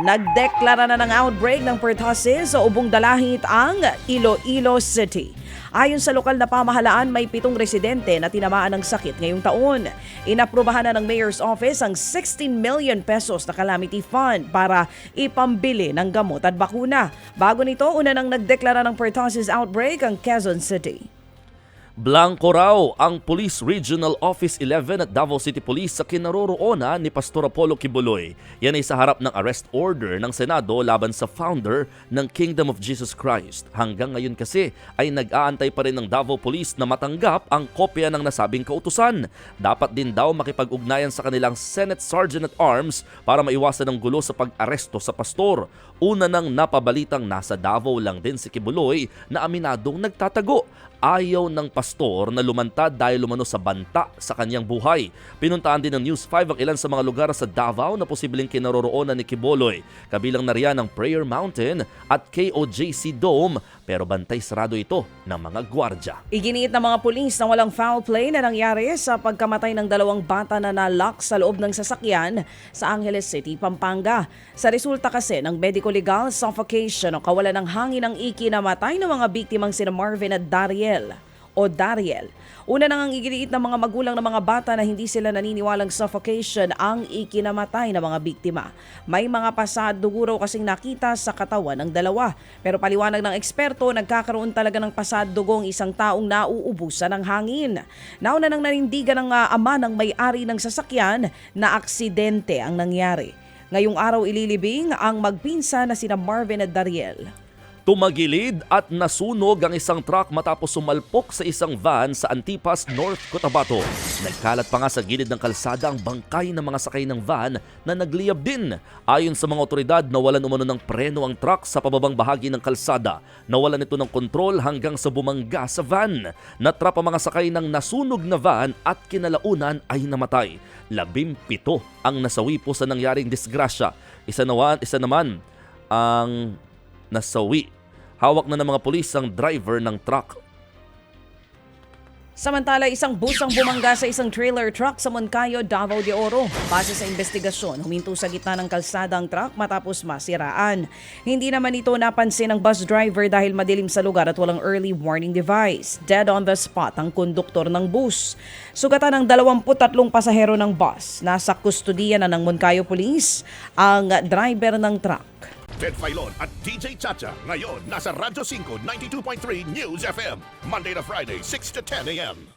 nagdeklara na ng outbreak ng pertussis sa ubong dalahit ang Iloilo City. Ayon sa lokal na pamahalaan, may 7 residente na tinamaan ng sakit ngayong taon. Inaprubahan na ng Mayor's Office ang 16 million pesos na calamity fund para ipambili ng gamot at bakuna. Bago nito, una nang nagdeklara ng pertussis outbreak ang Quezon City. Blanco raw ang Police Regional Office 11 at Davao City Police sa kinaroroonan ni Pastor Apollo Kibuloy. Yan ay sa harap ng arrest order ng Senado laban sa founder ng Kingdom of Jesus Christ. Hanggang ngayon kasi ay nag-aantay pa rin ng Davao Police na matanggap ang kopya ng nasabing kautusan. Dapat din daw makipag-ugnayan sa kanilang Senate Sergeant at Arms para maiwasan ang gulo sa pag-aresto sa pastor. Una nang napabalitang nasa Davao lang din si Kibuloy na aminadong nagtatago. Ayaw ng pastor na lumantad dahil lumano sa banta sa kanyang buhay. Pinuntaan din ng News 5 ang ilan sa mga lugar sa Davao na posibleng kinaroroonan ni Kibuloy. Kabilang na riyan ang Prayer Mountain at KOJC Dome, pero bantay sarado ito ng mga gwardya. Iginiit ng mga pulis na walang foul play na nangyari sa pagkamatay ng 2 bata na nalock sa loob ng sasakyan sa Angeles City, Pampanga. Sa resulta kasi ng medico-legal suffocation o kawalan ng hangin ang ikinamatay ng mga biktimang sina Marvin at Dariel. Una nang ang iginiit ng mga magulang ng mga bata na hindi sila naniniwalang suffocation ang ikinamatay ng mga biktima. May mga pasad-dugo raw kasing nakita sa katawan ng dalawa. Pero paliwanag ng eksperto, nagkakaroon talaga ng pasad-dugo ang isang taong nauubusan ng hangin. Nauna nang nanindigan ng ama ng may-ari ng sasakyan na aksidente ang nangyari. Ngayong araw ililibing ang magpinsan na sina Marvin at Dariel. Tumagilid at nasunog ang isang truck matapos sumalpok sa isang van sa Antipas, North Cotabato. Nagkalat pa nga sa gilid ng kalsada ang bangkay ng mga sakay ng van na nagliyab din. Ayon sa mga otoridad, nawalan umano ng preno ang truck sa pababang bahagi ng kalsada. Nawalan ito ng kontrol hanggang sa bumangga sa van. Natrap ang mga sakay ng nasunog na van at kinalaunan ay namatay. 17 ang nasawi po sa nangyaring disgrasya. Isa naman ang nasawi. Hawak na ng mga pulis ang driver ng truck. Samantala, isang bus ang bumangga sa isang trailer truck sa Moncayo, Davao de Oro. Base sa investigasyon, huminto sa gitna ng kalsada ang truck matapos masiraan. Hindi naman ito napansin ng bus driver dahil madilim sa lugar at walang early warning device. Dead on the spot ang konduktor ng bus. Sugatan ng 23 pasahero ng bus. Nasa kustudiya na ng Moncayo Police ang driver ng truck. Ted Filon at DJ Chacha ngayon nasa Radyo 5 92.3 News FM Monday to Friday 6 to 10 a.m.